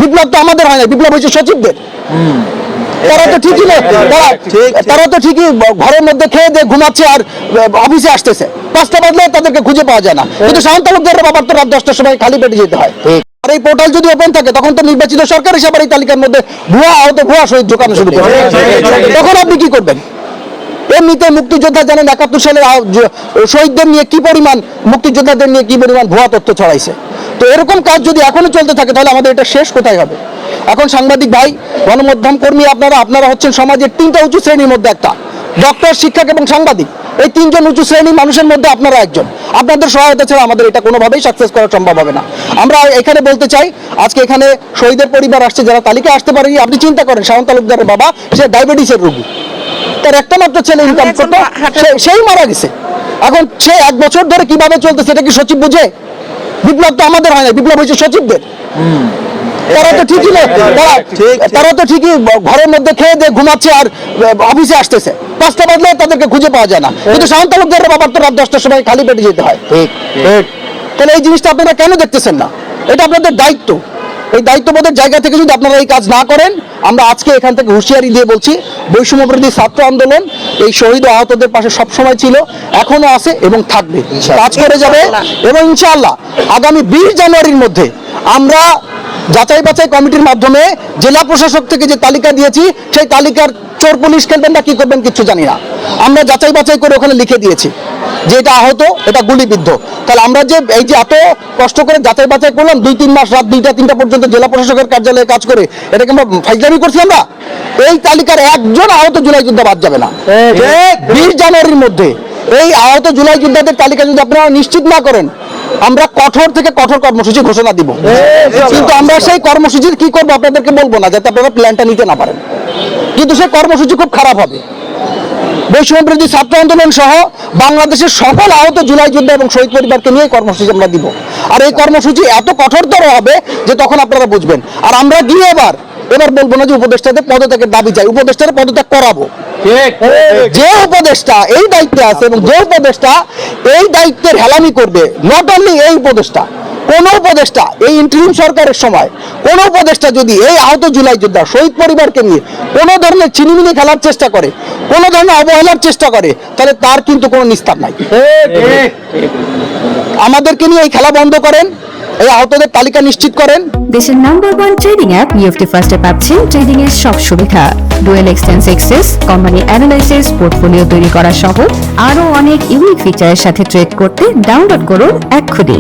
বিপ্লব তো আমাদের হয় না, বিপ্লব হয়েছে সচিবদের। তারা তো ঠিকই ঘরের মধ্যে খেয়ে দিয়ে ঘুমাচ্ছে আর অফিসে আসতেছে, 5টা বাজলে তাদেরকে খুঁজে পাওয়া যায় না। কিন্তু শান্ত তালুকদারের বাবার তো রাত 10টার সময় খালি পেটে যেতে হয়। আর এই পোর্টাল যদি ওপেন থাকে তখন তো নির্বাচিত সরকার হিসাবে এই তালিকার মধ্যে ভুয়া শহীদ ঢোকানো শুরু করে। তখন আপনি কি করবেন? এমনিতে মুক্তিযোদ্ধা জানেন 71 সালের শহীদদের নিয়ে কি পরিমাণ, মুক্তিযোদ্ধাদের নিয়ে কি পরিমাণ ভুয়া তথ্য ছড়াইছে। তো এরকম কাজ যদি এখনো চলতে থাকে তাহলে আমাদের এটা শেষ কোথায় হবে? এখন সাংবাদিক ভাই, গণমাধ্যম কর্মী আপনারা হচ্ছেন সমাজের 3টা উঁচু শ্রেণীর মধ্যে একটা, ডক্টর, শিক্ষক এবং সাংবাদিক। এই 3জন উঁচু শ্রেণীর মানুষের মধ্যে আপনারা একজন। আপনাদের সহায়তা ছাড়া আমাদের এটা কোনোভাবেই সাকসেস করা সম্ভব হবে না। আমরা এখানে বলতে চাই, আজকে এখানে শহীদের পরিবার আসছে যারা তালিকায় আসতে পারেনি। আপনি চিন্তা করেন, শান্ত তালুকদারের বাবা সে ডায়াবেটিসের রোগী, তার একটা মাত্র ছেলে ইনকাম করতো, সেই মারা গেছে। এখন সে 1 বছর ধরে কিভাবে চলতেছে এটা কি সচিব বুঝে? বিপ্লব তো আমাদের হয় না, বিপ্লব হয়েছে সচিবদের। তারা তো ঠিকই ঘরের মধ্যে খেয়ে দিয়ে ঘুমাচ্ছে আর অফিসে আসতেছে, 5টা বাজলে তাদেরকে খুঁজে পাওয়া যায় না। কিন্তু শান্ত তালুকদারের বাবার তো রাত 10টার সময় খালি পেটে যেতে হয়। তাহলে এই জিনিসটা আপনারা কেন দেখতেছেন না? এটা আপনাদের দায়িত্ব। এই দায়িত্ববোধের জায়গা থেকে যদি আপনারা এই কাজ না করেন, আমরা আজকে এখান থেকে হুঁশিয়ারি দিয়ে বলছি, বৈষম্য বিরোধী ছাত্র আন্দোলন এই শহীদ ও আহতদের পাশে সবসময় ছিল, এখনো আছে এবং থাকবে, কাজ করে যাবে। এবং ইনশাআল্লাহ আগামী 20 জানুয়ারির মধ্যে আমরা যাচাই বাছাই কমিটির মাধ্যমে জেলা প্রশাসক থেকে যে তালিকা দিয়েছি, সেই তালিকার চোর পুলিশ খেলবেন না কি করবেন কিচ্ছু জানি না, আমরা যাচাই বাছাই করে ওখানে লিখে দিয়েছি যে এটা আহত, এটা গুলিবিদ্ধ। তাহলে আমরা যে এই যে এত কষ্ট করে যাচাই বাছাই করলাম, 2-3 মাস রাত 2টা-3টা পর্যন্ত জেলা প্রশাসকের কার্যালয়ে কাজ করে, এটাকে আমরা ফাইজলামি করছি। আমরা এই তালিকার একজন আহত জুলাই যোদ্ধা বাদ যাবে না। 20 জানুয়ারির মধ্যে এই আহত জুলাই যোদ্ধাদের তালিকা যদি আপনারা নিশ্চিত না করেন, আমরা কঠোর থেকে কঠোর কর্মসূচি ঘোষণা দিব। কিন্তু আমরা সেই কর্মসূচির কি করবো আপনাদেরকে বলবো না, যাতে আপনারা প্ল্যানটা নিতে না পারেন। কিন্তু সেই কর্মসূচি খুব খারাপ হবে। বৈষম্য বিরোধী ছাত্র আন্দোলন সহ বাংলাদেশের সকল আহত জুলাই যোদ্ধা এবং শহীদ পরিবারকে নিয়ে কর্মসূচি আমরা দিব। আর এই কর্মসূচি এত কঠোরতর হবে যে তখন আপনারা বুঝবেন। আর আমরা গিয়ে এবার বলবো না যে উপদেষ্টাদের পদত্যাগের দাবি চাই, উপদেষ্টাদের পদত্যাগ করাবো। যে উপদেষ্টা এই দায়িত্বে আছে এবং যে উপদেষ্টা এই দায়িত্বের হেলামি করবে, নট অনলি এই উপদেষ্টা, কোন উপদেষ্টা এই ইন্টারিম সরকারের সময় কোন উপদেষ্টা যদি এই আহত জুলাই যোদ্ধা শহীদ পরিবারকে নিয়ে কোন ধরনের চিনিমিনি খেলার চেষ্টা করে, কোন ধরনের অবহেলার চেষ্টা করে, তাহলে তার কিন্তু কোনো নিস্তার নাই। আমাদেরকে নিয়ে এই খেলা বন্ধ করেন, এই আহতদের তালিকা নিশ্চিত করেন। দেশের নাম্বার 1 ট্রেডিং অ্যাপ ইএফটি ফার্স্টে পাচ্ছেন ট্রেডিং এর সব সুবিধা, dual exchange access, company analysis, portfolio তৈরি করা সহ আরো অনেক ইউনিক ফিচারের সাথে ট্রেড করতে ডাউনলোড করুন এক্ষুনি।